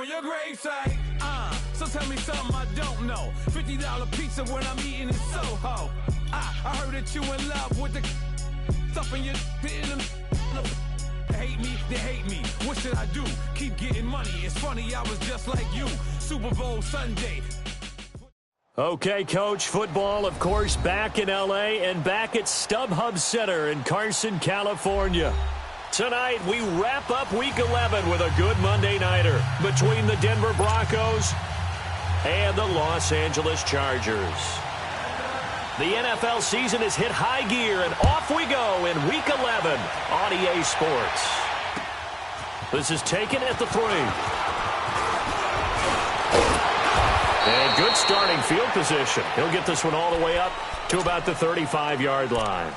your gravesite. So tell me something I don't know. $50 pizza when I'm eating in Soho. I heard that you in love with the stuff in your hate me, they hate me. What should I do? Keep getting money. It's funny, I was just like you. Super Bowl Sunday. Okay, Coach, football, of course, back in L.A. and back at StubHub Center in Carson, California. Tonight, we wrap up Week 11 with a good Monday nighter between the Denver Broncos and the Los Angeles Chargers. The NFL season has hit high gear, and off we go in Week 11 on EA Sports. This is taken at the 3. And good starting field position. He'll get this one all the way up to about the 35-yard line.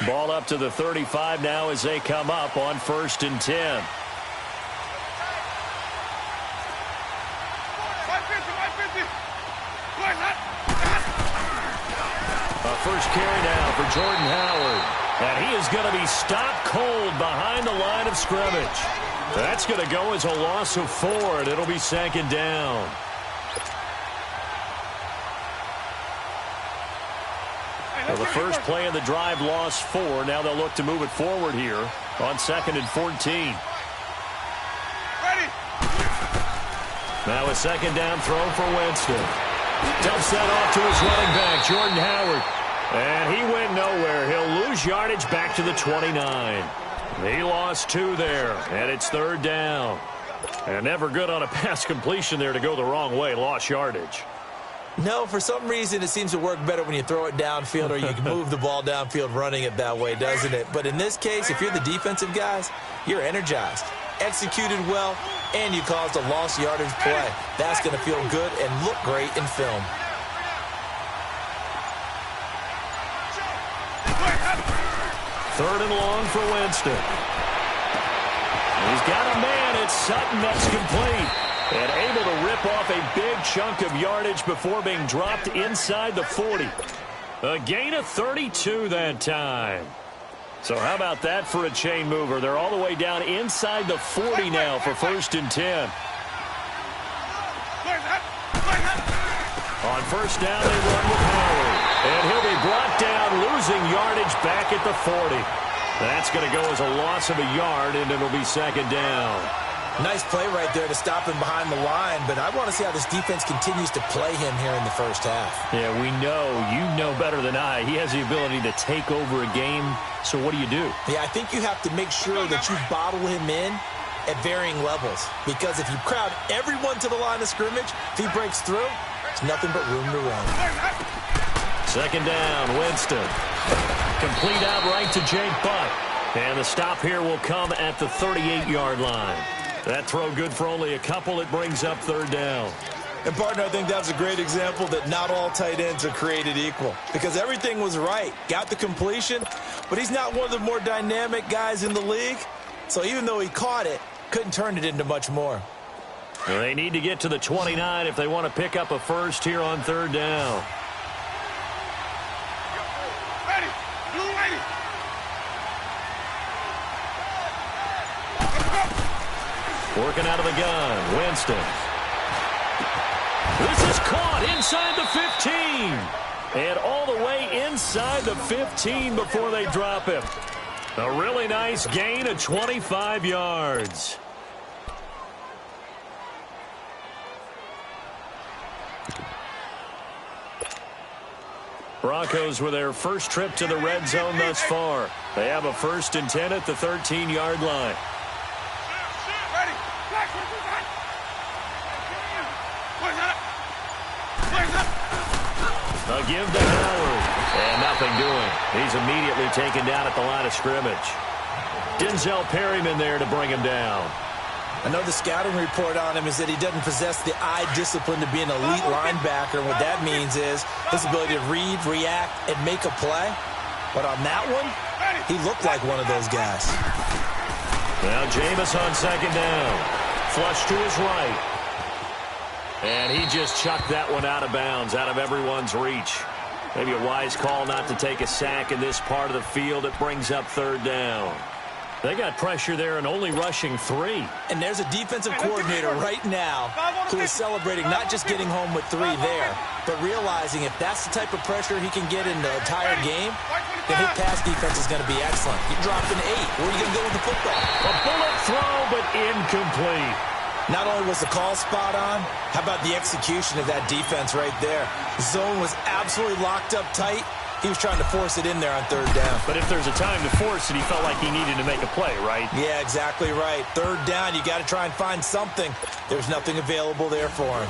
Ball up to the 35 now as they come up on 1st and 10. First carry now for Jordan Howard. And he is going to be stopped cold behind the line of scrimmage. That's going to go as a loss of 4, and it'll be 2nd down. Well, the first play of the drive lost 4. Now they'll look to move it forward here on 2nd and 14. Now a 2nd down throw for Winston. Dumps that off to his running back, Jordan Howard. And he went nowhere. He'll lose yardage back to the 29. He lost 2 there, and it's 3rd down. And never good on a pass completion there to go the wrong way. Lost yardage. No, for some reason it seems to work better when you throw it downfield or you can move the ball downfield running it that way, doesn't it? But in this case, if you're the defensive guys, you're energized, executed well, and you caused a lost yardage play. That's going to feel good and look great in film. Third and long for Winston. He's got a man. It's Sutton that's complete. And able to rip off a big chunk of yardage before being dropped inside the 40. A gain of 32 that time. So how about that for a chain mover? They're all the way down inside the 40 now for 1st and 10. On 1st down, they run with Howard. And he'll be brought down, losing yardage back at the 40. That's going to go as a loss of a yard, and it'll be 2nd down. Nice play right there to stop him behind the line, but I want to see how this defense continues to play him here in the first half. Yeah, we know. You know better than I. He has the ability to take over a game, so what do you do? Yeah, I think you have to make sure that you bottle him in at varying levels, because if you crowd everyone to the line of scrimmage, if he breaks through, it's nothing but room to run. 2nd down, Winston. Complete out right to Jake Butt. And the stop here will come at the 38-yard line. That throw good for only a couple. It brings up 3rd down. And, partner, I think that's a great example that not all tight ends are created equal, because everything was right. Got the completion, but he's not one of the more dynamic guys in the league. So even though he caught it, couldn't turn it into much more. Well, they need to get to the 29 if they want to pick up a first here on 3rd down. Working out of the gun, Winston. This is caught inside the 15. And all the way inside the 15 before they drop him. A really nice gain of 25 yards. Broncos with their first trip to the red zone thus far. They have a 1st and 10 at the 13-yard line. A give to Howard. And nothing doing. He's immediately taken down at the line of scrimmage. Denzel Perryman there to bring him down. I know the scouting report on him is that he doesn't possess the eye discipline to be an elite linebacker. And what that means is his ability to read, react, and make a play. But on that one, he looked like one of those guys. Now Jameis on 2nd down. Flush to his right. And he just chucked that one out of bounds, out of everyone's reach. Maybe a wise call not to take a sack in this part of the field. It brings up third down. They got pressure there and only rushing 3. And there's a defensive coordinator right now who is celebrating not just getting home with 3 there, but realizing if that's the type of pressure he can get in the entire game, then his pass defense is going to be excellent. You drop an 8. Where are you going to go with the football? A bullet throw, but incomplete. Not only was the call spot on, how about the execution of that defense right there? Zone was absolutely locked up tight. He was trying to force it in there on third down. But if there's a time to force it, he felt like he needed to make a play, right? Yeah, exactly right. Third down, you got to try and find something. There's nothing available there for him.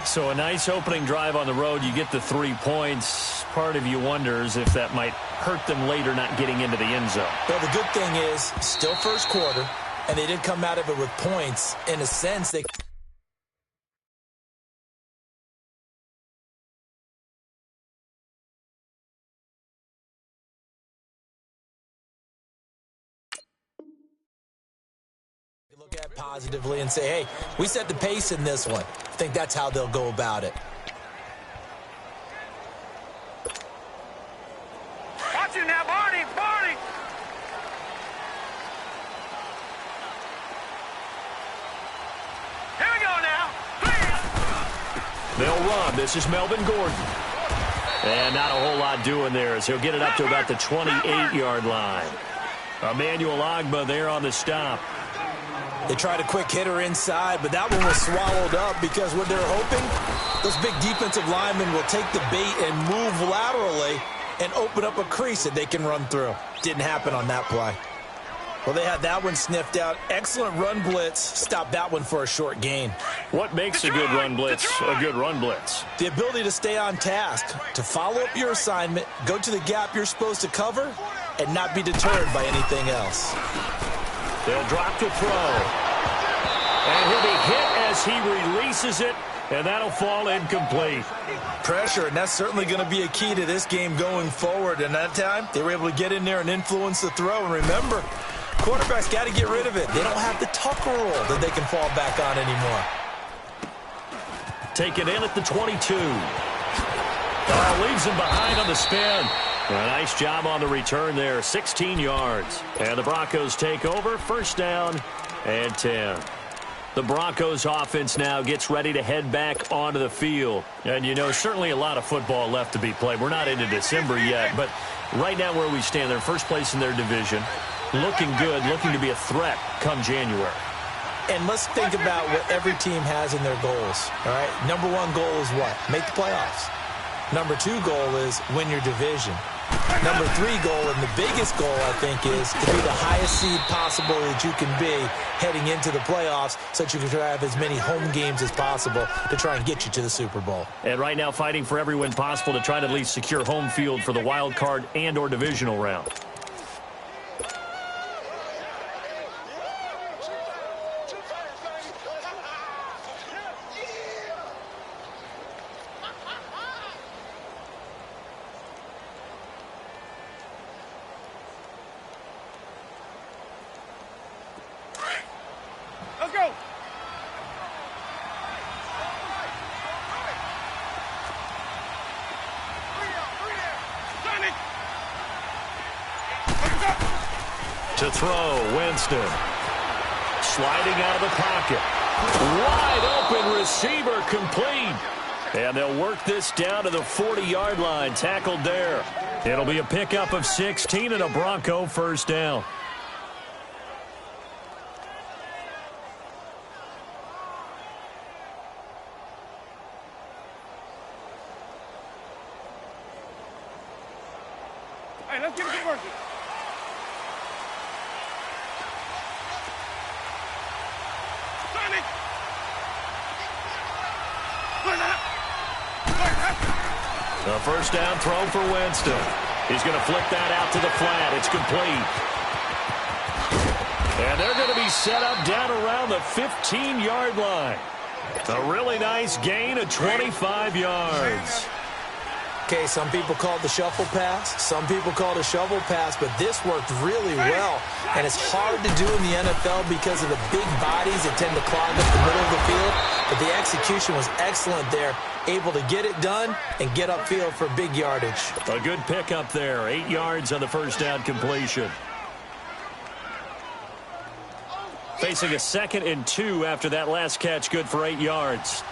So a nice opening drive on the road. You get the 3 points. Part of you wonders if that might hurt them later not getting into the end zone. Well, the good thing is, still first quarter, and they did come out of it with points. In a sense, they... look at positively and say, hey, we set the pace in this one. I think that's how they'll go about it. Watch it now, Barney, Barney! Here we go now. They'll run. This is Melvin Gordon. And not a whole lot doing there as he'll get it up to about the 28-yard line. Emmanuel Ogbah there on the stop. They tried a quick hitter inside, but that one was swallowed up because what they're hoping, those big defensive linemen will take the bait and move laterally and open up a crease that they can run through. Didn't happen on that play. Well, they had that one sniffed out. Excellent run blitz. Stopped that one for a short gain. What makes a good run blitz a good run blitz? The ability to stay on task, to follow up your assignment, go to the gap you're supposed to cover, and not be deterred by anything else. They'll drop to throw. And he'll be hit as he releases it, and that'll fall incomplete. Pressure, and that's certainly going to be a key to this game going forward. And that time, they were able to get in there and influence the throw. And remember, quarterbacks got to get rid of it. They don't have the tucker roll that they can fall back on anymore. Taken in at the 22. Leaves him behind on the spin. A nice job on the return there, 16 yards. And the Broncos take over, first down and 10. The Broncos offense now gets ready to head back onto the field. And, you know, certainly a lot of football left to be played. We're not into December yet, but right now where we stand, they're first place in their division. Looking good, looking to be a threat come January. And let's think about what every team has in their goals, all right? Number 1 goal is what? Make the playoffs. Number 2 goal is win your division. Number 3 goal, and the biggest goal, I think, is to be the highest seed possible that you can be heading into the playoffs so that you can have as many home games as possible to try and get you to the Super Bowl. And right now fighting for every win possible to try to at least secure home field for the wild card and or divisional round. Let's go. To throw, Winston. Sliding out of the pocket. Wide open receiver complete. And they'll work this down to the 40-yard line. Tackled there. It'll be a pickup of 16 and a Bronco first down. Hey, let's get it converted. The first down throw for Winston. He's going to flick that out to the flat. It's complete. And they're going to be set up down around the 15-yard line. A really nice gain of 25 yards. Okay, some people call it the shuffle pass. Some people call it a shovel pass, but this worked really well. And it's hard to do in the NFL because of the big bodies that tend to clog up the middle of the field. But the execution was excellent there, able to get it done and get upfield for big yardage. A good pickup there, 8 yards on the first down completion. Facing a 2nd and 2 after that last catch, good for 8 yards.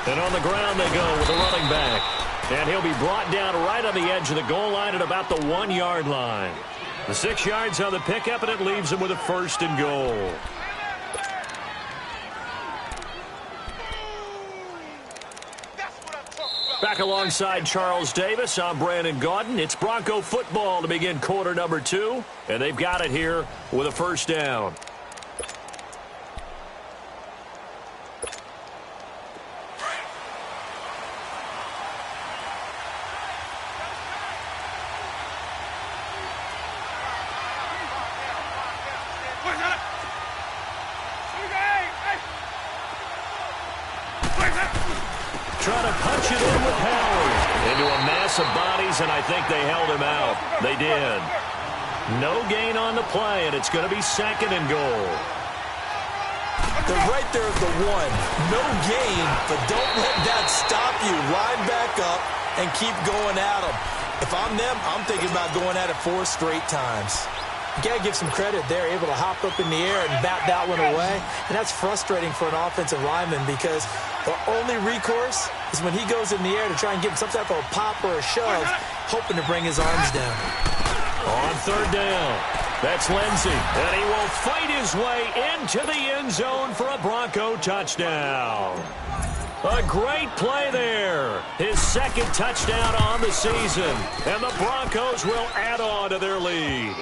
And on the ground they go with the running back. And he'll be brought down right on the edge of the goal line at about the 1-yard line. The 6 yards on the pickup, and it leaves him with a 1st and goal. Back alongside Charles Davis, I'm Brandon Gaudin. It's Bronco football to begin quarter number 2. And they've got it here with a 1st down. Trying to punch it in with Howard into a mass of bodies, and I think they held him out. They did. No gain on the play, and it's going to be 2nd and goal. They're right there at the 1. No gain, but don't let that stop you. Line back up and keep going at them. If I'm them, I'm thinking about going at it 4 straight times. You got to give some credit there, able to hop up in the air and bat that one away. And that's frustrating for an offensive lineman because the only recourse is when he goes in the air to try and get some type of a pop or a shove, hoping to bring his arms down. On 3rd down, that's Lindsey. And he will fight his way into the end zone for a Bronco touchdown. A great play there. His 2nd touchdown on the season. And the Broncos will add on to their lead.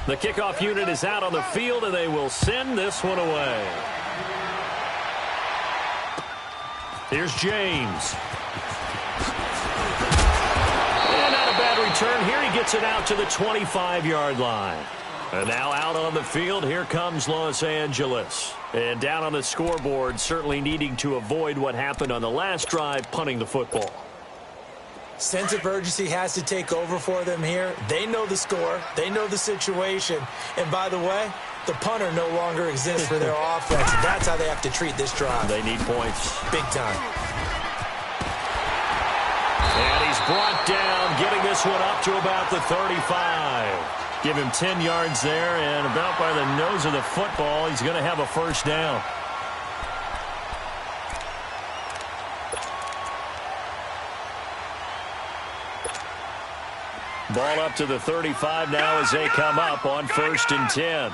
The kickoff unit is out on the field, and they will send this one away. Here's James. And not a bad return here. He gets it out to the 25-yard line. And now out on the field, here comes Los Angeles. And down on the scoreboard, certainly needing to avoid what happened on the last drive, punting the football. Sense of urgency has to take over for them here. They know the score. They know the situation. And by the way, the punter no longer exists for their offense. That's how they have to treat this drive. They need points. Big time. And he's brought down, getting this one up to about the 35. Give him 10 yards there, and about by the nose of the football, he's going to have a 1st down. Ball up to the 35 now as they come up on 1st and 10.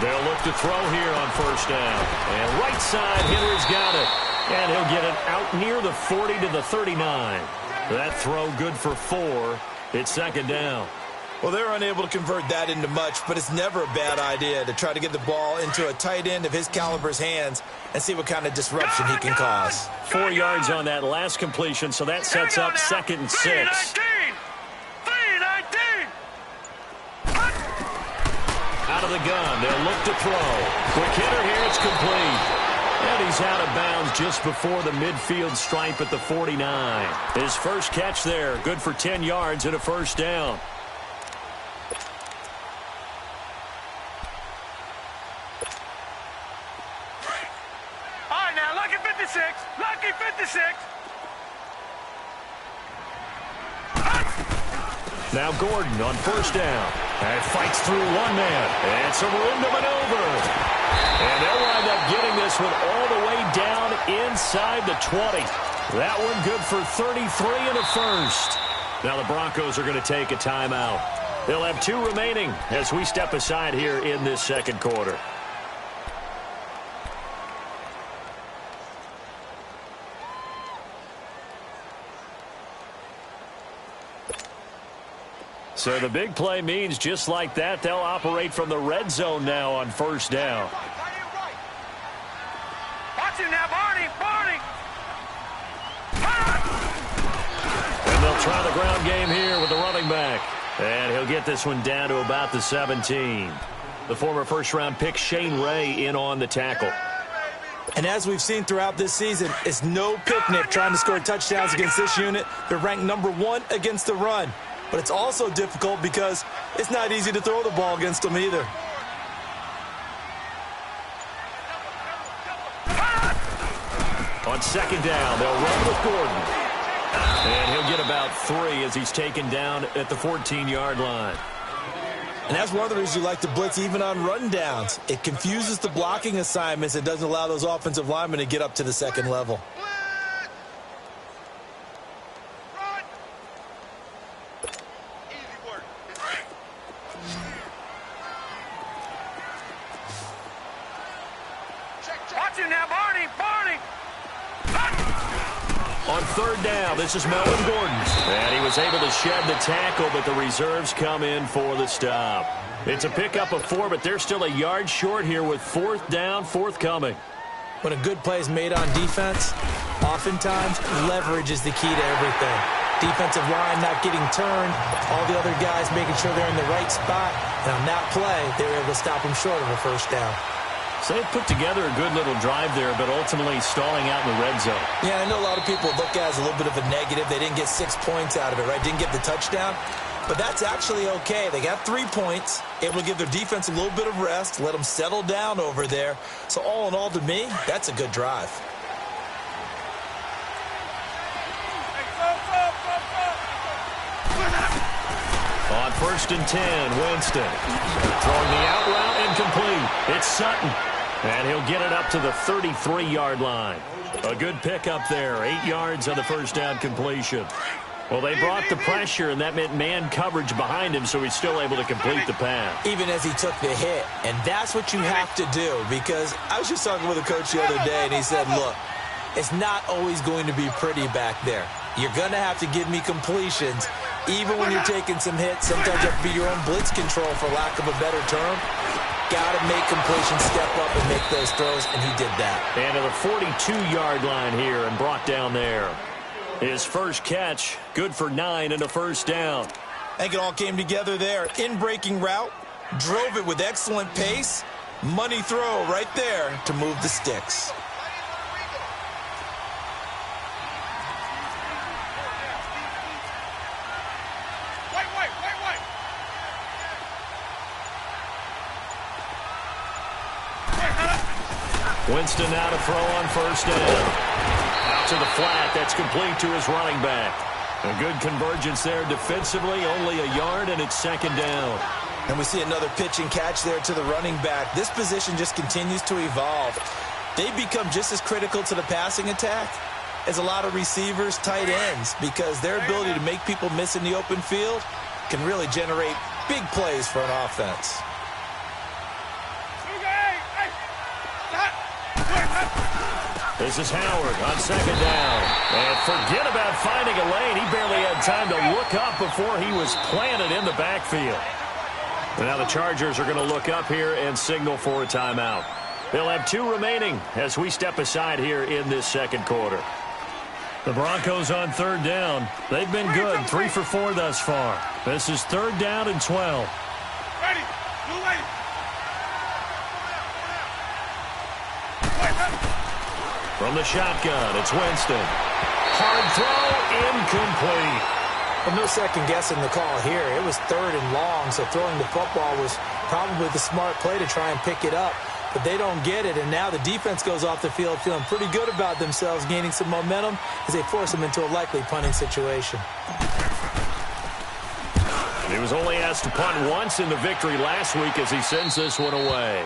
They'll look to throw here on 1st down. And right side, Henry's got it. And he'll get it out near the 40 to the 39. That throw good for 4. It's 2nd down. Well, they're unable to convert that into much, but it's never a bad idea to try to get the ball into a tight end of his caliber's hands and see what kind of disruption he can cause. 4 yards on that last completion, so that sets up 2nd and 6. Out of the gun, they'll look to throw. Quick hitter here, it's complete. And he's out of bounds just before the midfield stripe at the 49. His first catch there, good for 10 yards and a 1st down. Lucky 56. Now Gordon on 1st down. And fights through one man. And some room to maneuver. And they'll wind up getting this one all the way down inside the 20. That one good for 33 and a 1st. Now the Broncos are going to take a timeout. They'll have 2 remaining as we step aside here in this 2nd quarter. So the big play means just like that, they'll operate from the red zone now on 1st down. Watch it now, Barney. try the ground game here with the running back. And he'll get this one down to about the 17. The former first-round pick Shane Ray in on the tackle. And as we've seen throughout this season, it's no picnic trying to score touchdowns against this unit. They're ranked #1 against the run. But it's also difficult because it's not easy to throw the ball against them either. On second down, they'll run with Gordon. And he'll get about 3 as he's taken down at the 14-yard line. And that's one of the reasons you like to blitz even on run downs. It confuses the blocking assignments. It doesn't allow those offensive linemen to get up to the second level. On third down, this is Melvin Gordon. And he was able to shed the tackle, but the reserves come in for the stop. It's a pickup of 4, but they're still a yard short here with fourth down forthcoming. When a good play is made on defense, oftentimes leverage is the key to everything. Defensive line not getting turned, all the other guys making sure they're in the right spot. And on that play, they were able to stop him short of a first down. So they put together a good little drive there, but ultimately stalling out in the red zone. Yeah, I know a lot of people look at it as a little bit of a negative. They didn't get 6 points out of it, right? Didn't get the touchdown. But that's actually okay. They got 3 points, able to give their defense a little bit of rest, let them settle down over there. So all in all, to me, that's a good drive. On first and 10, Winston. Throwing the out route incomplete. It's Sutton. And he'll get it up to the 33-yard line. A good pickup there. 8 yards on the first down completion. Well, they brought the pressure, and that meant man coverage behind him, so he's still able to complete the pass. Even as he took the hit. And that's what you have to do, because I was just talking with a coach the other day, and he said, look, it's not always going to be pretty back there. You're going to have to give me completions. Even when you're taking some hits, sometimes you have to be your own blitz control, for lack of a better term. Got to make completions, step up and make those throws, and he did that. And to the 42-yard line here and brought down there. His first catch, good for 9 and a first down. I think it all came together there. In-breaking route, drove it with excellent pace. Money throw right there to move the sticks. Winston now to throw on first down. Out to the flat. That's complete to his running back. A good convergence there defensively. Only a yard, and it's second down. And we see another pitch and catch there to the running back. This position just continues to evolve. They become just as critical to the passing attack as a lot of receivers, tight ends, because their ability to make people miss in the open field can really generate big plays for an offense. This is Howard on second down. And forget about finding a lane. He barely had time to look up before he was planted in the backfield. And now the Chargers are going to look up here and signal for a timeout. They'll have 2 remaining as we step aside here in this second quarter. The Broncos on third down. They've been good, 3 for 4 thus far. This is third down and 12. Ready. From the shotgun, it's Winston. Hard throw, incomplete. Well, no second guessing the call here. It was third and long, so throwing the football was probably the smart play to try and pick it up. But they don't get it, and now the defense goes off the field feeling pretty good about themselves, gaining some momentum as they force them into a likely punting situation. He was only asked to punt once in the victory last week as he sends this one away.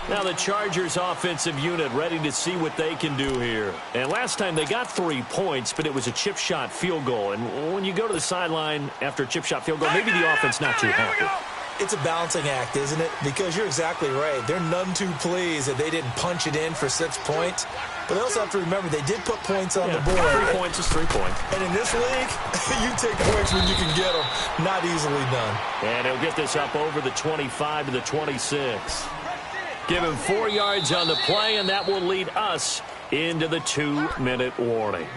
Now the Chargers offensive unit ready to see what they can do here. And last time they got 3 points, but it was a chip shot field goal. And when you go to the sideline after a chip shot field goal, maybe the offense not too happy. It's a balancing act, isn't it? Because you're exactly right. They're none too pleased that they didn't punch it in for 6 points. But they also have to remember they did put points on the board. 3 points is 3 points. And in this league, you take points when you can get them. Not easily done. And he'll get this up over the 25 to the 26. Give him 4 yards on the play, and that will lead us into the 2-minute warning.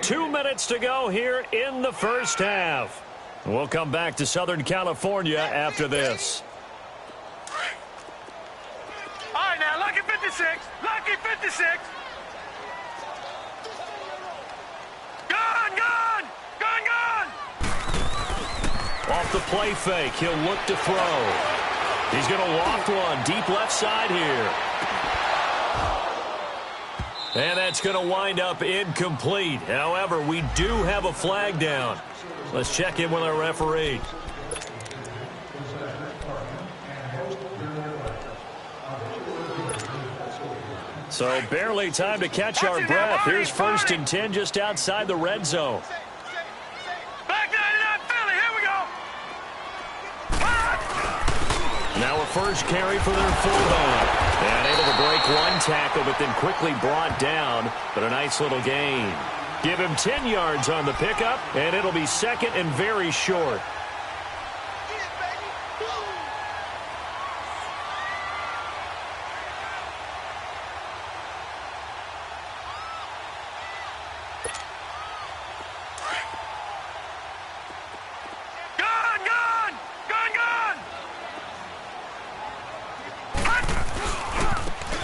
2 minutes to go here in the first half. We'll come back to Southern California after this. All right, now, lucky 56. Lucky 56. Gone, gone. Gone, gone. Off the play fake, he'll look to throw. He's going to loft one deep left side here. And that's going to wind up incomplete. However, we do have a flag down. Let's check in with our referee. So barely time to catch our breath. Here's 1st and 10 just outside the red zone. Back 99 Philly, here we go. Now a first carry for their fullback. And able to break one tackle, but then quickly brought down. But a nice little gain. Give him 10 yards on the pickup, and it'll be 2nd and very short.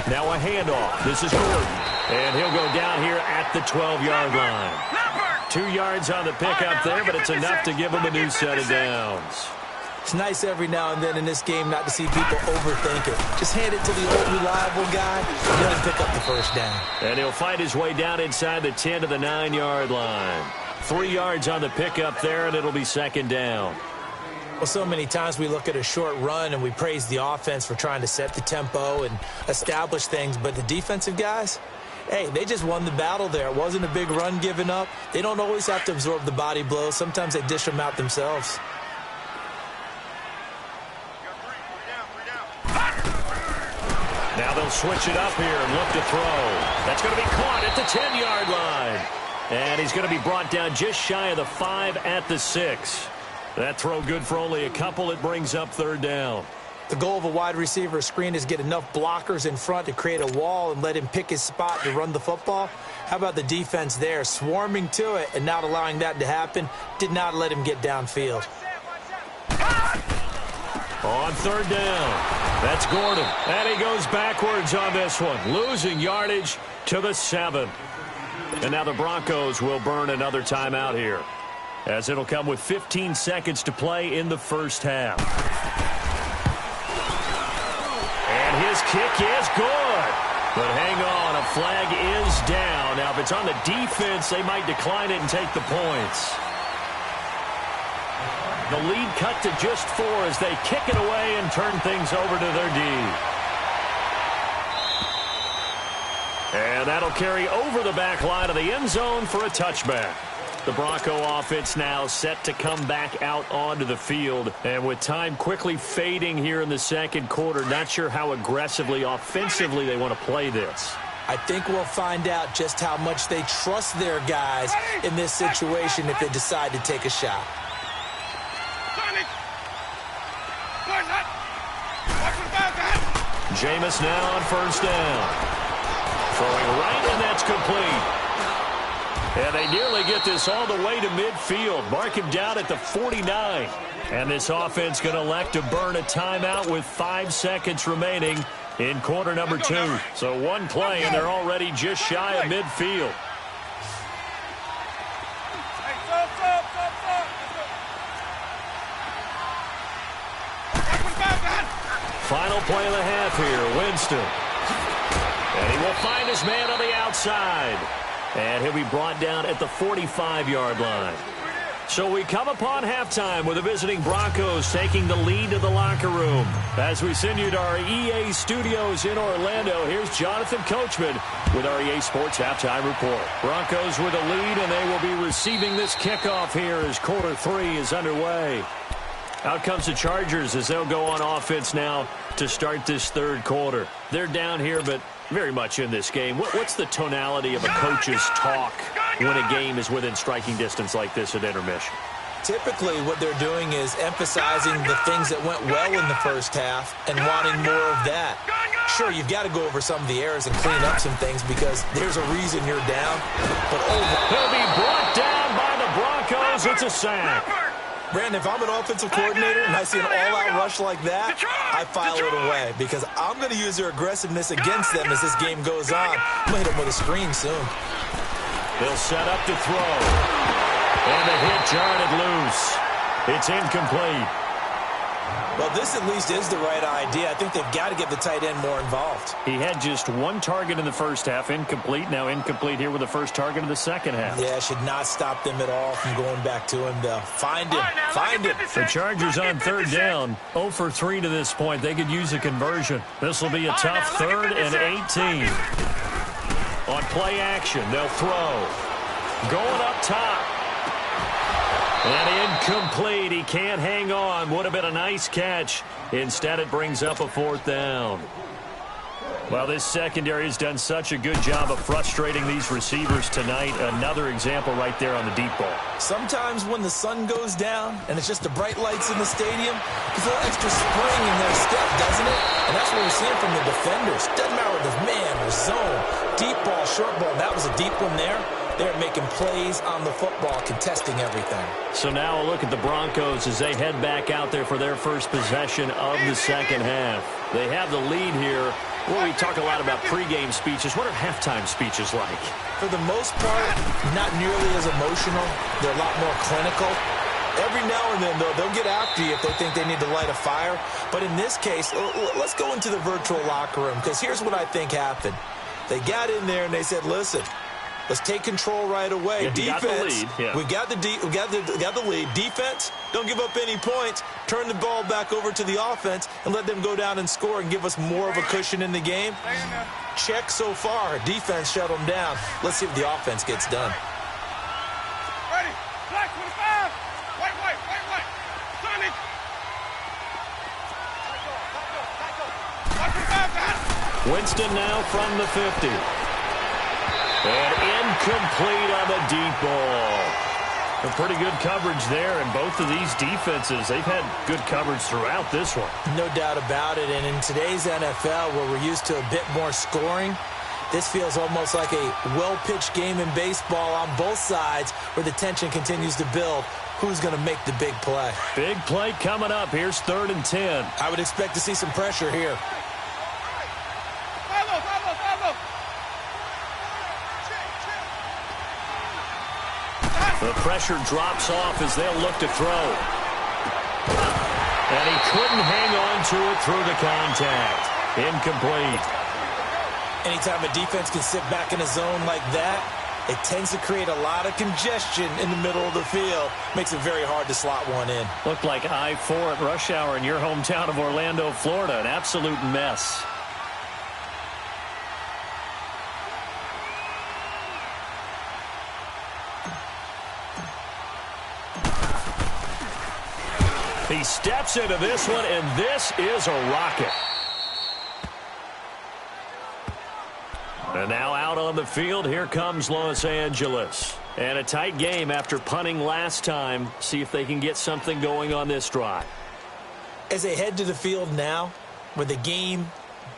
Now a handoff. This is Gordon. And he'll go down here at the 12-yard line. 2 yards on the pickup there, but it's enough to give him a new set of downs. It's nice every now and then in this game not to see people overthink it. Just hand it to the old reliable guy, and let him pick up the first down. And he'll fight his way down inside the 10 to the 9-yard line. 3 yards on the pickup there, and it'll be 2nd down. Well, so many times we look at a short run and we praise the offense for trying to set the tempo and establish things, but the defensive guys, hey, they just won the battle there. It wasn't a big run given up. They don't always have to absorb the body blows. Sometimes they dish them out themselves. Now they'll switch it up here and look to throw. That's going to be caught at the 10-yard line. And he's going to be brought down just shy of the 5 at the 6. That throw good for only a couple. It brings up 3rd down. The goal of a wide receiver screen is get enough blockers in front to create a wall and let him pick his spot to run the football. How about the defense there, swarming to it and not allowing that to happen? Did not let him get downfield. On 3rd down, that's Gordon. And he goes backwards on this one, losing yardage to the 7. And now the Broncos will burn another timeout here, as it'll come with 15 seconds to play in the first half. And his kick is good. But hang on, a flag is down. Now, if it's on the defense, they might decline it and take the points. The lead cut to just 4 as they kick it away and turn things over to their D. And that'll carry over the back line of the end zone for a touchback. The Bronco offense now set to come back out onto the field. And with time quickly fading here in the 2nd quarter, not sure how aggressively, offensively they want to play this. I think we'll find out just how much they trust their guys in this situation if they decide to take a shot. Jameis now on 1st down. Throwing right, and that's complete. And they nearly get this all the way to midfield. Mark him down at the 49. And this offense going to elect to burn a timeout with 5 seconds remaining in quarter number 2. So one play, and they're already just shy of midfield. Final play of the half here, Winston. And he will find his man on the outside. And he'll be brought down at the 45-yard line. So we come upon halftime with the visiting Broncos taking the lead to the locker room. As we send you to our EA studios in Orlando, here's Jonathan Coachman with our EA Sports Halftime Report. Broncos with a lead, and they will be receiving this kickoff here as quarter 3 is underway. Out comes the Chargers as they'll go on offense now to start this 3rd quarter. They're down here, but very much in this game. What's the tonality of a coach's talk when a game is within striking distance like this at intermission? Typically, what they're doing is emphasizing the things that went well in the first half and wanting more of that. Sure, you've got to go over some of the errors and clean up some things because there's a reason you're down. But he'll be brought down by the Broncos. It's a sack. Brandon, if I'm an offensive coordinator and I see an all-out rush like that, I file it away because I'm going to use their aggressiveness against them as this game goes on. I'm going to hit them with a screen soon. They'll set up to throw. And the hit jarred loose. It's incomplete. Well, this at least is the right idea. I think they've got to get the tight end more involved. He had just one target in the first half, incomplete. Now incomplete here with the first target of the second half. Yeah, should not stop them at all from going back to him, though. Find him. Find him. The Chargers on third down. 0 for 3 to this point. They could use a conversion. This will be a tough 3rd and 18. On play action, they'll throw. Going up top. And incomplete. He can't hang on. Would have been a nice catch. Instead, it brings up a 4th down. Well, this secondary has done such a good job of frustrating these receivers tonight. Another example right there on the deep ball. Sometimes when the sun goes down and it's just the bright lights in the stadium, there's a little extra spring in their step, doesn't it? And that's what we're seeing from the defenders. Doesn't matter whether it's man or zone, deep ball, short ball. That was a deep one there. They're making plays on the football, contesting everything. So now a look at the Broncos as they head back out there for their first possession of the second half. They have the lead here. Well, we talk a lot about pregame speeches. What are halftime speeches like? For the most part, not nearly as emotional. They're a lot more clinical. Every now and then, though, they'll get after you if they think they need to light a fire. But in this case, let's go into the virtual locker room, because here's what I think happened. They got in there and they said, listen, let's take control right away. Yeah, defense, we got the lead. Defense, don't give up any points. Turn the ball back over to the offense and let them go down and score and give us more of a cushion in the game. Check so far. Defense shut them down. Let's see if the offense gets done. Ready. Black 25. White. Sonic. Winston now from the 50. And incomplete on the deep ball. A pretty good coverage there, and both of these defenses, they've had good coverage throughout this one. No doubt about it, and in today's NFL, where we're used to a bit more scoring, this feels almost like a well-pitched game in baseball on both sides where the tension continues to build. Who's going to make the big play? Big play coming up. Here's 3rd and 10. I would expect to see some pressure here. The pressure drops off as they'll look to throw. And he couldn't hang on to it through the contact. Incomplete. Anytime a defense can sit back in a zone like that, it tends to create a lot of congestion in the middle of the field. Makes it very hard to slot one in. Looked like I-4 at rush hour in your hometown of Orlando, Florida. An absolute mess. He steps into this one, and this is a rocket. And now out on the field, here comes Los Angeles. And a tight game after punting last time. See if they can get something going on this drive. As they head to the field now, with the game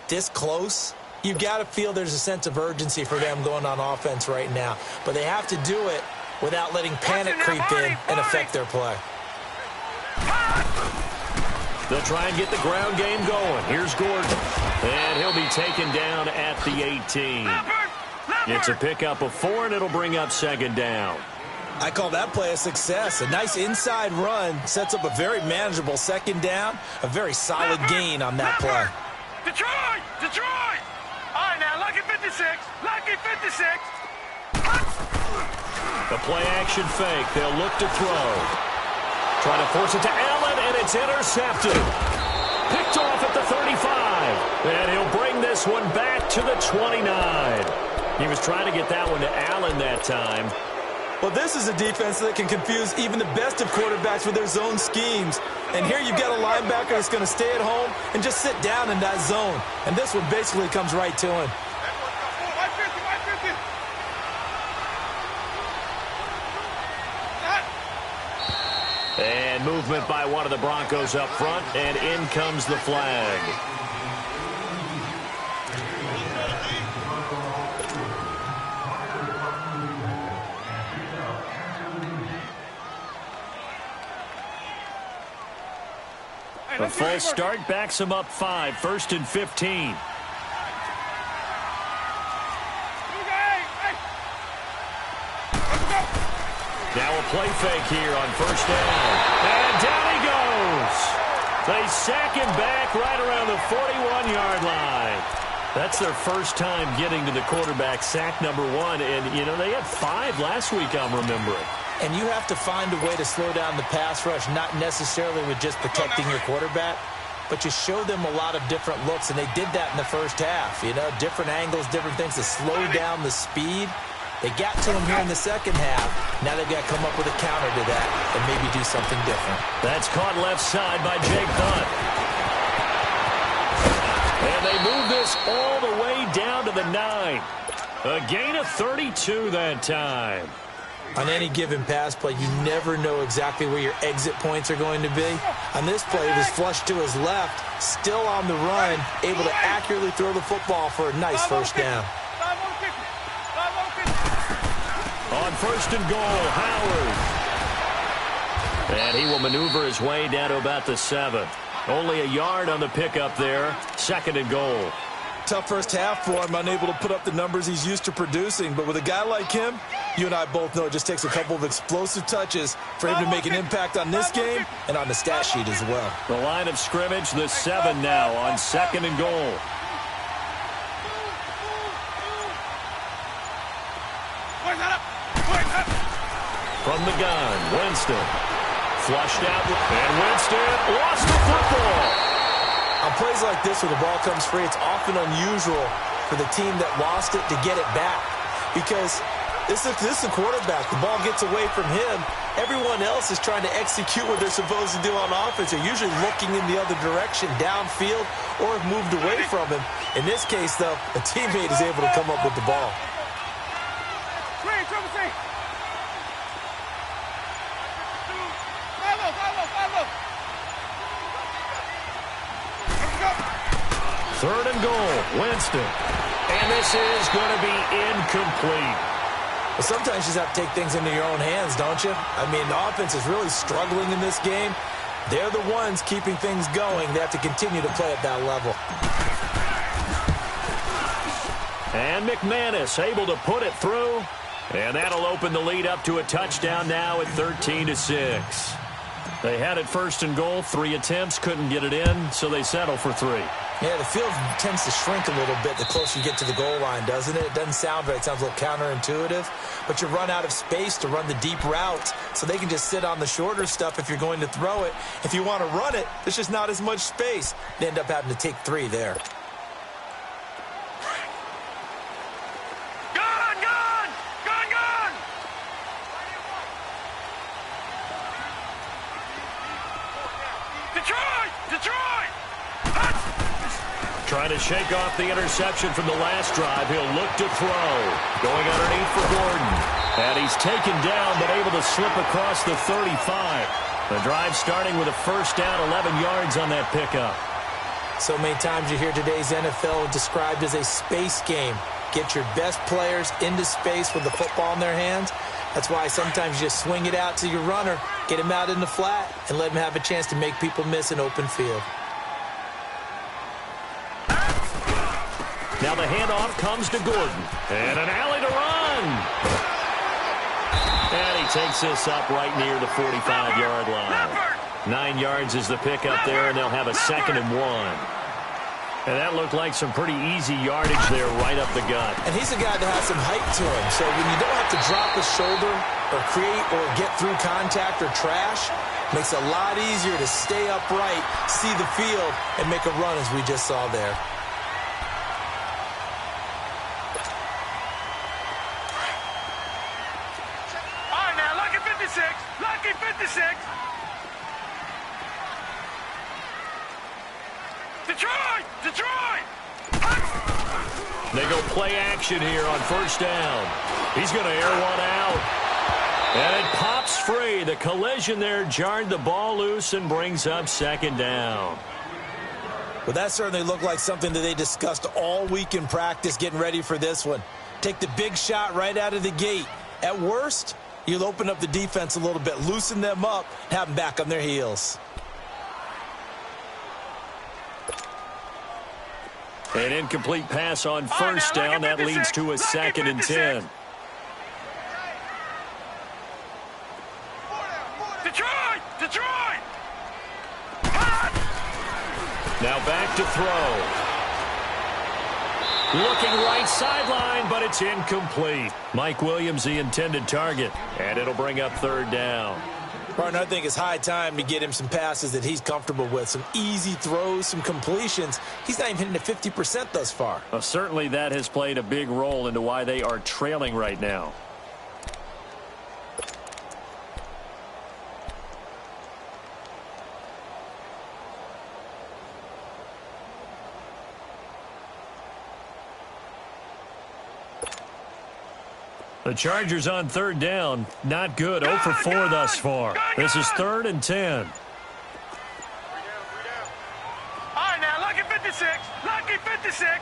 this close, you've got to feel there's a sense of urgency for them going on offense right now. But they have to do it without letting panic creep in and affect their play. They'll try and get the ground game going. Here's Gordon. And he'll be taken down at the 18. It's a pickup of 4, and it'll bring up 2nd down. I call that play a success. A nice inside run sets up a very manageable 2nd down. A very solid gain on that play. Detroit! All right, now, lucky 56. The play action fake. They'll look to throw. Trying to force it to Allen, and it's intercepted. Picked off at the 35. And he'll bring this one back to the 29. He was trying to get that one to Allen that time. Well, this is a defense that can confuse even the best of quarterbacks with their zone schemes. And here you've got a linebacker that's going to stay at home and just sit down in that zone. And this one basically comes right to him. And movement by one of the Broncos up front, and in comes the flag. A full start backs him up 5, 1st and 15. Now a play fake here on 1st down. And down he goes. They sack him back right around the 41-yard line. That's their first time getting to the quarterback, sack number 1. And, you know, they had 5 last week, I'm remembering. And you have to find a way to slow down the pass rush, not necessarily with just protecting your quarterback, but you show them a lot of different looks, and they did that in the first half. You know, different angles, different things to slow down the speed. They got to him here in the second half. Now they've got to come up with a counter to that and maybe do something different. That's caught left side by Jake Butt. And they move this all the way down to the 9. A gain of 32 that time. On any given pass play, you never know exactly where your exit points are going to be. On this play, he was flushed to his left, still on the run, able to accurately throw the football for a nice first down. On 1st and goal, Howard. And he will maneuver his way down to about the 7. Only a yard on the pickup there. 2nd and goal. Tough first half for him, unable to put up the numbers he's used to producing. But with a guy like him, you and I both know it just takes a couple of explosive touches for him to make an impact on this game and on the stat sheet as well. The line of scrimmage, the 7 now on 2nd and goal. From the gun, Winston. Flushed out, and Winston lost the football. On plays like this where the ball comes free, it's often unusual for the team that lost it to get it back. Because this is a quarterback. The ball gets away from him. Everyone else is trying to execute what they're supposed to do on offense. They're usually looking in the other direction, downfield, or have moved away from him. In this case, though, a teammate is able to come up with the ball. Third and goal, Winston. And this is going to be incomplete. Well, sometimes you just have to take things into your own hands, don't you? I mean, the offense is really struggling in this game. They're the ones keeping things going. They have to continue to play at that level. And McManus able to put it through. And that'll open the lead up to a touchdown now at 13-6. They had it 1st and goal, 3 attempts, couldn't get it in, so they settle for 3. Yeah, the field tends to shrink a little bit the closer you get to the goal line, doesn't it? It doesn't sound right. It sounds a little counterintuitive. But you run out of space to run the deep routes, so they can just sit on the shorter stuff if you're going to throw it. If you want to run it, there's just not as much space. They end up having to take 3 there. Trying to shake off the interception from the last drive. He'll look to throw. Going underneath for Gordon. And he's taken down, but able to slip across the 35. The drive starting with a first down, 11 yards on that pickup. So many times you hear today's NFL described as a space game. Get your best players into space with the football in their hands. That's why sometimes you just swing it out to your runner, get him out in the flat, and let him have a chance to make people miss an open field. Now the handoff comes to Gordon. And an alley to run. And he takes this up right near the 45-yard line. 9 yards is the pickup there, and they'll have a 2nd and 1. And that looked like some pretty easy yardage there right up the gut. And he's a guy that has some height to him. So when you don't have to drop a shoulder or create or get through contact or trash, makes it a lot easier to stay upright, see the field, and make a run as we just saw there. Lucky 56. Detroit! Detroit! They go play action here on 1st down. He's going to air one out. And it pops free. The collision there jarred the ball loose and brings up 2nd down. Well, that certainly looked like something that they discussed all week in practice getting ready for this one. Take the big shot right out of the gate. At worst, you'll open up the defense a little bit, loosen them up, have them back on their heels. An incomplete pass on first down. That leads to a 2nd and 10. Detroit! Detroit! Now back to throw. Looking right sideline, but it's incomplete. Mike Williams, the intended target, and it'll bring up 3rd down. Partner, I think it's high time to get him some passes that he's comfortable with, some easy throws, some completions. He's not even hitting at 50% thus far. Well, certainly that has played a big role into why they are trailing right now. The Chargers on 3rd down. Not good. 0 for 4 thus far. This is 3rd and 10. All right, now, lucky 56. Lucky 56.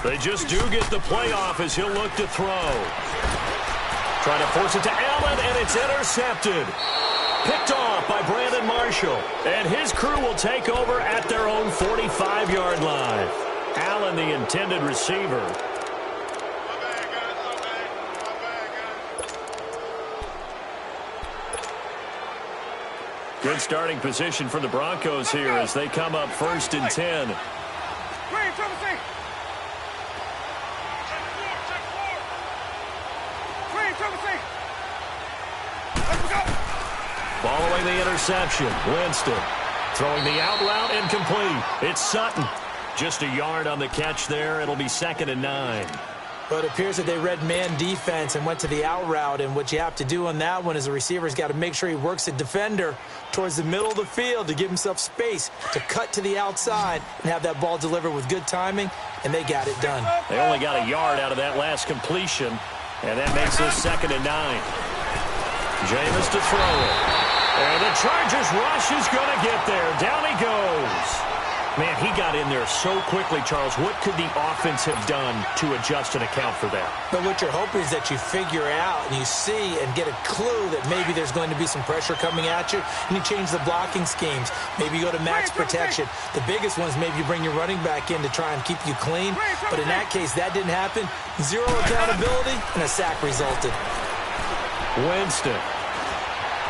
They just do get the playoff as he'll look to throw. Trying to force it to Allen, and it's intercepted. Picked off by Brandon Marshall. And his crew will take over at their own 45-yard line. Allen, the intended receiver. Good starting position for the Broncos here as they come up 1st and 10. Following the interception, Winston throwing the out route incomplete. It's Sutton. Just a yard on the catch there. It'll be 2nd and 9. But it appears that they read man defense and went to the out route. And what you have to do on that one is the receiver's got to make sure he works the defender towards the middle of the field to give himself space to cut to the outside and have that ball delivered with good timing, and they got it done. They only got a yard out of that last completion, and that makes this 2nd and 9. Jameis to throw it. And the Chargers rush is going to get there. Down he goes. Man, he got in there so quickly, Charles. What could the offense have done to adjust and account for that? But what you're hoping is that you figure out and you see and get a clue that maybe there's going to be some pressure coming at you, and you change the blocking schemes. Maybe you go to max protection. The biggest one is maybe you bring your running back in to try and keep you clean. But in that case, that didn't happen. 0 accountability, and a sack resulted. Winston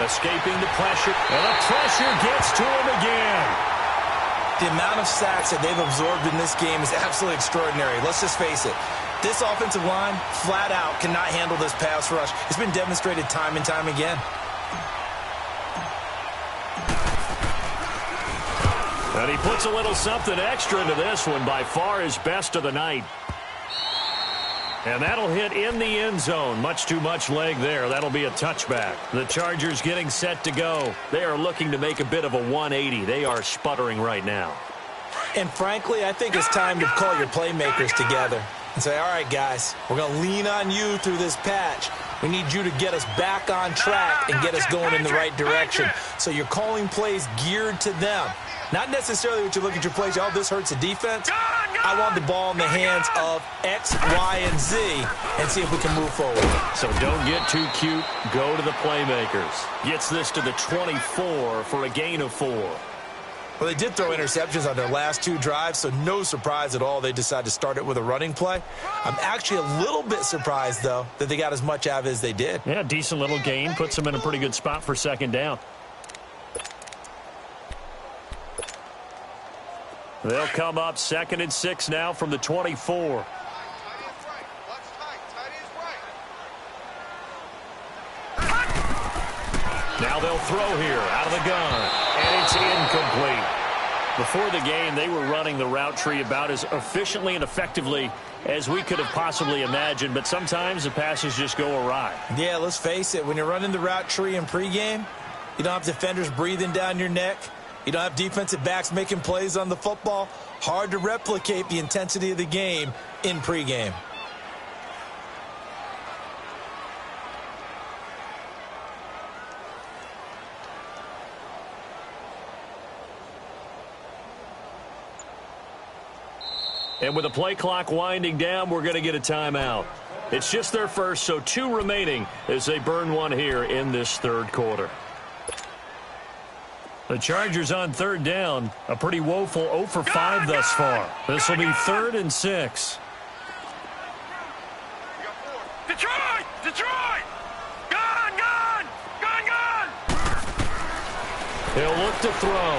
escaping the pressure, and the pressure gets to him again. The amount of sacks that they've absorbed in this game is absolutely extraordinary. Let's just face it. This offensive line, flat out, cannot handle this pass rush. It's been demonstrated time and time again. And he puts a little something extra into this one, by far his best of the night. And that'll hit in the end zone. Much too much leg there. That'll be a touchback. The Chargers getting set to go. They are looking to make a bit of a 180. They are sputtering right now. And frankly, I think it's time to call your playmakers together and say, all right, guys, we're going to lean on you through this patch. We need you to get us back on track and get us going in the right direction. So you're calling plays geared to them. Not necessarily what you look at your plays, oh, this hurts the defense. I want the ball in the hands of X, Y, and Z and see if we can move forward. So don't get too cute. Go to the playmakers. Gets this to the 24 for a gain of 4. Well, they did throw interceptions on their last 2 drives, so no surprise at all they decided to start it with a running play. I'm actually a little bit surprised, though, that they got as much out of it as they did. Yeah, decent little gain. Puts them in a pretty good spot for 2nd down. They'll come up 2nd and 6 now from the 24. Now they'll throw here out of the gun, and it's incomplete. Before the game, they were running the route tree about as efficiently and effectively as we could have possibly imagined, but sometimes the passes just go awry. Yeah, let's face it. When you're running the route tree in pregame, you don't have defenders breathing down your neck. You don't have defensive backs making plays on the football. Hard to replicate the intensity of the game in pregame. And with the play clock winding down, we're going to get a timeout. It's just their first, so 2 remaining as they burn one here in this 3rd quarter. The Chargers on third down. A pretty woeful 0 for 5 thus far. This will be 3rd and 6. Detroit! Detroit! Gone! Gone! Gone! Gone! He'll look to throw.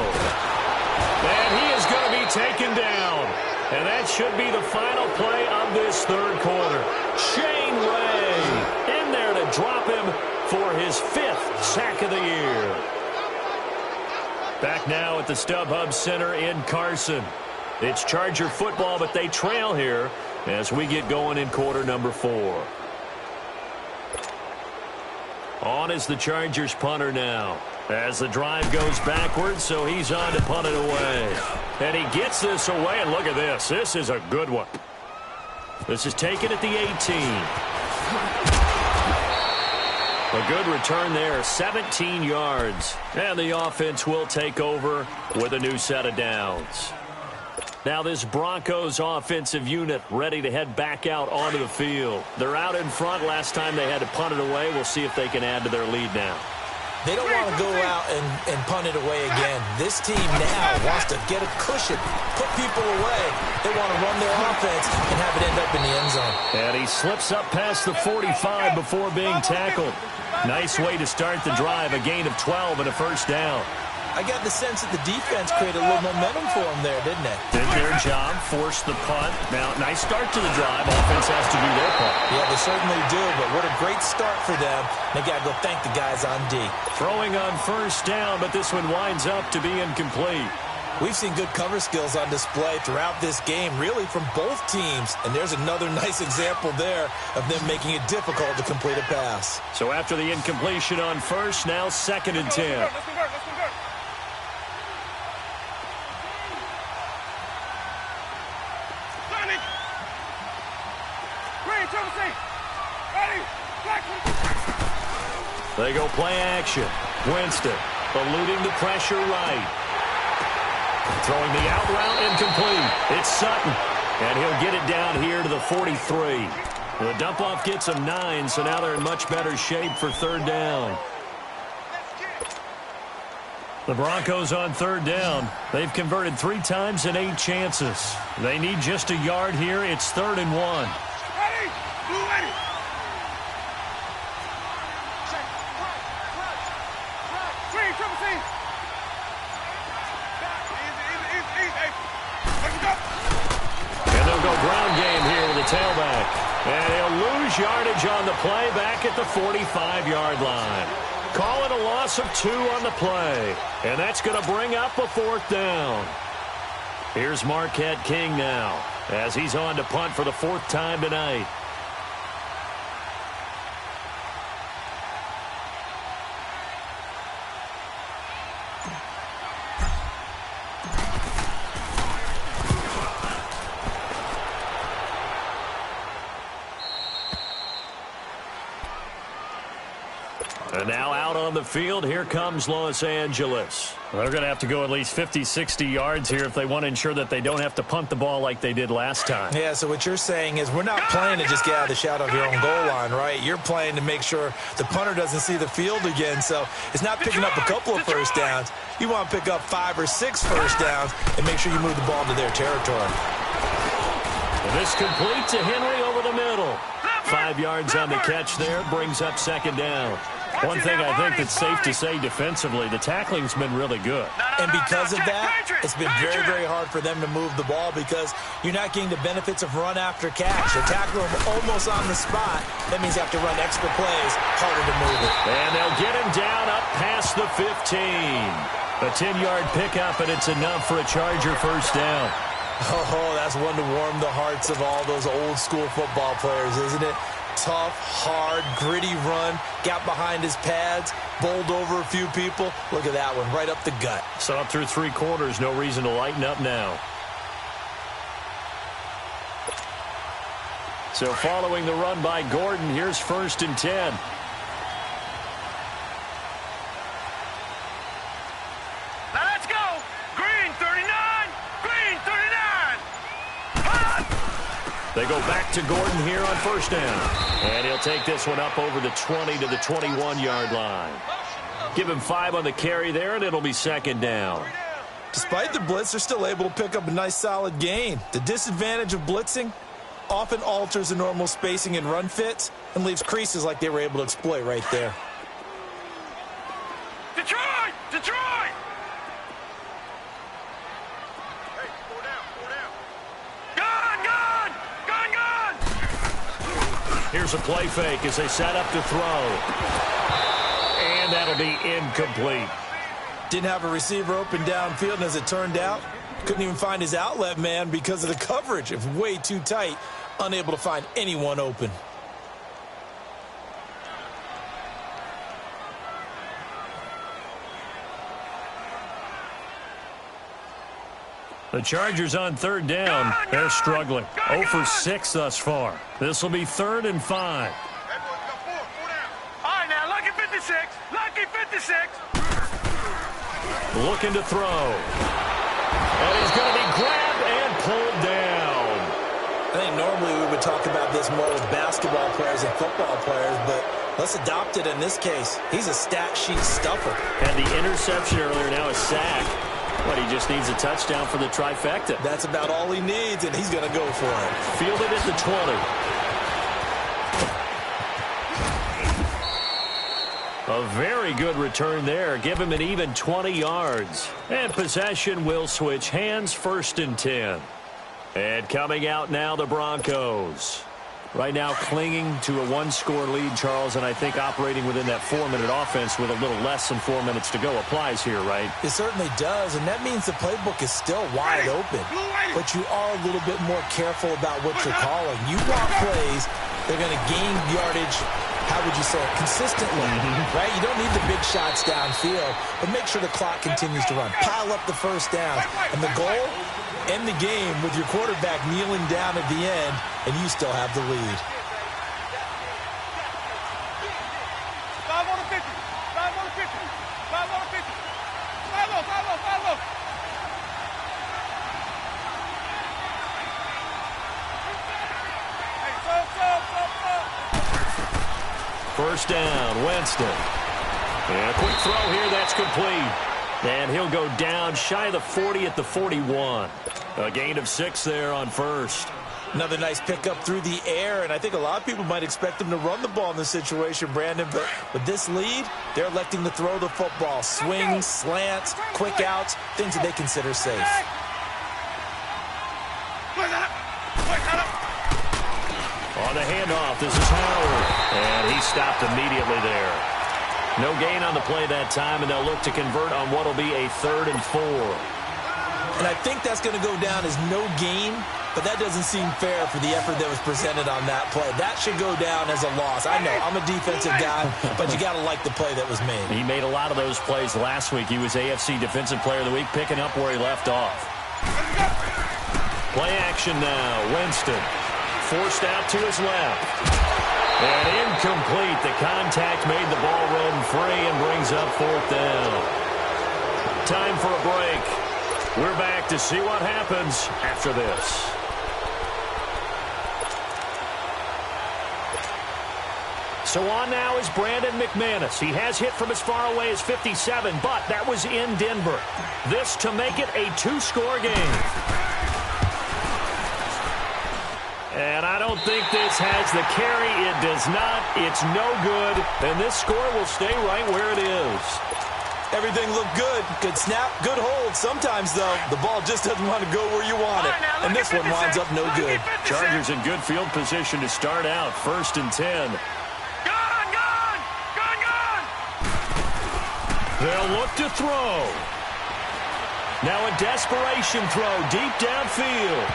And he is going to be taken down. And that should be the final play of this third quarter. Shane Ray in there to drop him for his 5th sack of the year. Back now at the StubHub Center in Carson. It's Charger football, but they trail here as we get going in quarter number 4. On is the Chargers punter now. As the drive goes backwards, so he's on to punt it away. And he gets this away, and look at this. This is a good one. This is taken at the 18. A good return there, 17 yards. And the offense will take over with a new set of downs. Now this Broncos offensive unit ready to head back out onto the field. They're out in front. Last time they had to punt it away. We'll see if they can add to their lead now. They don't want to go out and punt it away again. This team now wants to get a cushion, put people away. They want to run their offense and have it end up in the end zone. And he slips up past the 45 before being tackled. Nice way to start the drive, a gain of 12 and a first down. I got the sense that the defense created a little momentum for them there, didn't they? Did their job, forced the punt. Now, nice start to the drive. Offense has to do their part. Yeah, they certainly do, but what a great start for them. They got to go thank the guys on D. Throwing on first down, but this one winds up to be incomplete. We've seen good cover skills on display throughout this game, really from both teams. And there's another nice example there of them making it difficult to complete a pass. So after the incompletion on first, now 2nd and 10. They go play action. Winston eluding the pressure right. Throwing the out route incomplete. It's Sutton. And he'll get it down here to the 43. The dump-off gets them 9, so now they're in much better shape for third down. The Broncos on third down. They've converted 3 times in 8 chances. They need just a yard here. It's 3rd and 1. Ready! Blue ready! Green, triple C! And they'll go ground game here with the tailback. And he'll lose yardage on the play back at the 45-yard line. Call it a loss of 2 on the play. And that's going to bring up a 4th down. Here's Marquette King now as he's on to punt for the 4th time tonight. And now out on the field, here comes Los Angeles. They're going to have to go at least 50, 60 yards here if they want to ensure that they don't have to punt the ball like they did last time. Yeah, so what you're saying is we're not playing to just get out of the shadow of your own goal line, right? You're playing to make sure the punter doesn't see the field again. So it's not picking up a couple of first downs. You want to pick up 5 or 6 first downs and make sure you move the ball to their territory. And this complete to Henry over the middle. 5 yards on the catch there, brings up 2nd down. One thing I think that's safe to say defensively, the tackling's been really good. And because of that, it's been very, very hard for them to move the ball because you're not getting the benefits of run after catch. They tackle them almost on the spot. That means you have to run extra plays, harder to move it. And they'll get him down up past the 15. A 10-yard pickup, and it's enough for a Charger first down. Oh, that's one to warm the hearts of all those old school football players, isn't it? Tough, hard, gritty run, got behind his pads, bowled over a few people. Look at that one, right up the gut. So up through 3 quarters, no reason to lighten up now. So following the run by Gordon, here's 1st and 10. Now let's go! Green 39! Green 39! They go back to Gordon here on first down. And he'll take this one up over the 20 to the 21-yard line. Give him 5 on the carry there, and it'll be second down. Despite the blitz, they're still able to pick up a nice solid gain. The disadvantage of blitzing often alters the normal spacing and run fits and leaves creases like they were able to exploit right there. Detroit! Detroit! Gun! Gun! Gun! Gun! Here's a play fake as they set up to throw. And that'll be incomplete. Didn't have a receiver open downfield, and as it turned out, couldn't even find his outlet man because of the coverage. It was way too tight, unable to find anyone open. The Chargers on third down. They're struggling. 0 for 6 thus far. This will be 3rd and 5. All right, now, lucky 56. Lucky 56. Looking to throw. And he's going to be grabbed and pulled down. I think normally we would talk about this more with basketball players and football players, but let's adopt it in this case. He's a stat sheet stuffer. Had the interception earlier, now a sack. But he just needs a touchdown for the trifecta. That's about all he needs, and he's going to go for it. Fielded at the 20. A very good return there. Give him an even 20 yards. And possession will switch hands, 1st and 10. And coming out now, the Broncos. Right now clinging to a 1-score lead, Charles, and I think operating within that 4-minute offense with a little less than 4 minutes to go applies here, right? It certainly does, and that means the playbook is still wide open. But you are a little bit more careful about what you're calling. You want plays, they're going to gain yardage, how would you say it, consistently, right? You don't need the big shots downfield, but make sure the clock continues to run. Pile up the first downs, and the goal, end the game with your quarterback kneeling down at the end, and you still have the lead. 5 on the 50. 5 on the 50. 5 on the 50. 5 on, 5 on, 5 on. Hey, so. First down, Winston. And a quick throw here, that's complete. And he'll go down shy of the 40 at the 41. A gain of 6 there on first. Another nice pickup through the air, and I think a lot of people might expect them to run the ball in this situation, Brandon, but with this lead, they're electing to throw the football. Swings, slants, quick outs, things that they consider safe. On the handoff, this is Howard. And he stopped immediately there. No gain on the play that time, and they'll look to convert on what will be a 3rd and 4. And I think that's going to go down as no gain, but that doesn't seem fair for the effort that was presented on that play. That should go down as a loss. I know, I'm a defensive guy, but you got to like the play that was made. He made a lot of those plays last week. He was AFC Defensive Player of the Week, picking up where he left off. Play action now. Winston forced out to his left. And incomplete. The contact made the ball run free and brings up 4th down. Time for a break. We're back to see what happens after this. So on now is Brandon McManus. He has hit from as far away as 57, but that was in Denver. This to make it a 2-score game. And I don't think this has the carry. It does not. It's no good. And this score will stay right where it is. Everything looked good. Good snap, good hold. Sometimes, though, the ball just doesn't want to go where you want it. And this one winds up no good. Chargers in good field position to start out. 1st and 10. Gun! They'll look to throw. Now a desperation throw deep downfield.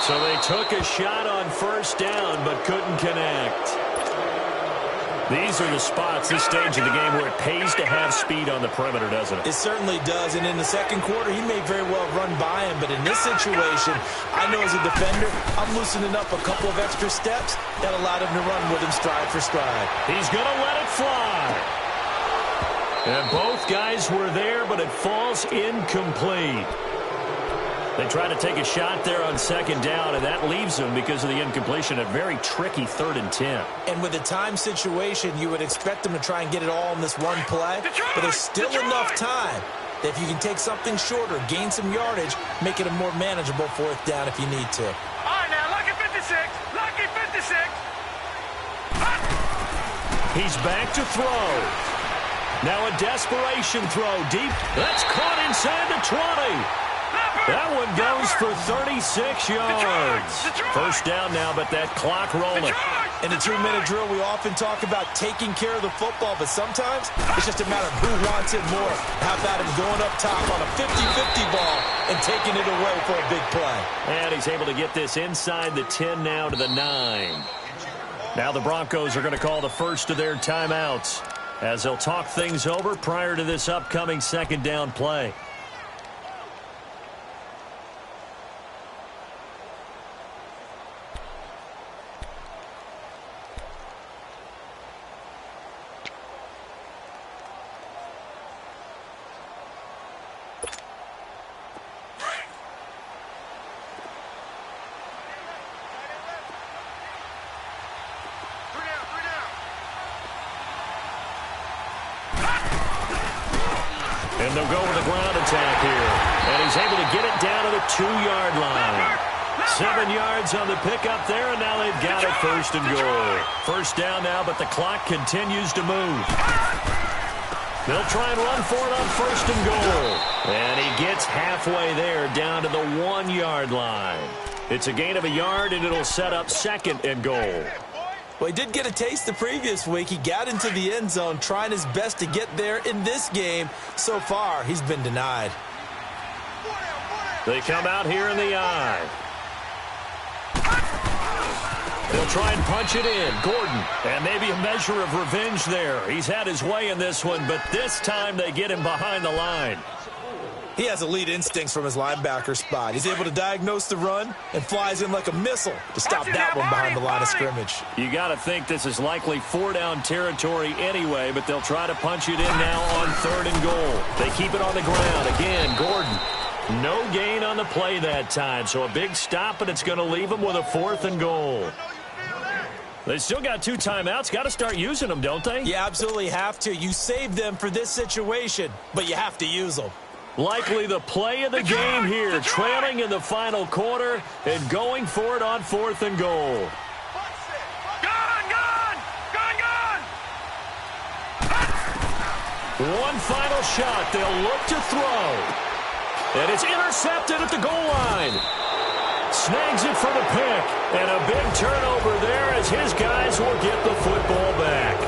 So they took a shot on 1st down but couldn't connect. These are the spots, this stage of the game, where it pays to have speed on the perimeter, doesn't it? It certainly does, and in the second quarter, he may very well run by him, but in this situation, I know as a defender, I'm loosening up a couple of extra steps that allowed him to run with him stride for stride. He's going to let it fly. And both guys were there, but it falls incomplete. They try to take a shot there on second down, and that leaves them, because of the incompletion, a very tricky 3rd and 10. And with the time situation, you would expect them to try and get it all in this one play, but there's still enough time that if you can take something shorter, gain some yardage, make it a more manageable 4th down if you need to. All right, now, lucky 56. Lucky 56. He's back to throw. Now a desperation throw deep. That's caught inside the 20. That one goes for 36 yards. First down now, but that clock rolling. In a 2-minute drill, we often talk about taking care of the football, but sometimes it's just a matter of who wants it more. How about him going up top on a 50-50 ball and taking it away for a big play? And he's able to get this inside the 10 now to the 9. Now the Broncos are going to call the first of their timeouts as they'll talk things over prior to this upcoming second down play. And they'll go with a ground attack here. And he's able to get it down to the 2-yard line. 7 yards on the pickup there, and now they've got it 1st and goal. First down now, but the clock continues to move. They'll try and run for it on 1st and goal. And he gets halfway there, down to the 1-yard line. It's a gain of a yard, and it'll set up 2nd and goal. Well, he did get a taste the previous week. He got into the end zone, trying his best to get there in this game. So far, he's been denied. They come out here in the eye. They'll try and punch it in. Gordon, and maybe a measure of revenge there. He's had his way in this one, but this time they get him behind the line. He has elite instincts from his linebacker spot. He's able to diagnose the run and flies in like a missile to stop that one behind the line of scrimmage. You got to think this is likely 4-down territory anyway, but they'll try to punch it in now on 3rd and goal. They keep it on the ground. Again, Gordon. No gain on the play that time, so a big stop, and it's going to leave them with a 4th and goal. They still got 2 timeouts. Got to start using them, don't they? You absolutely have to. You save them for this situation, but you have to use them. Likely the play of the game here, trailing in the final quarter and going for it on 4th and goal. Gone! One final shot. They'll look to throw. And it's intercepted at the goal line. Snags it for the pick. And a big turnover there as his guys will get the football back.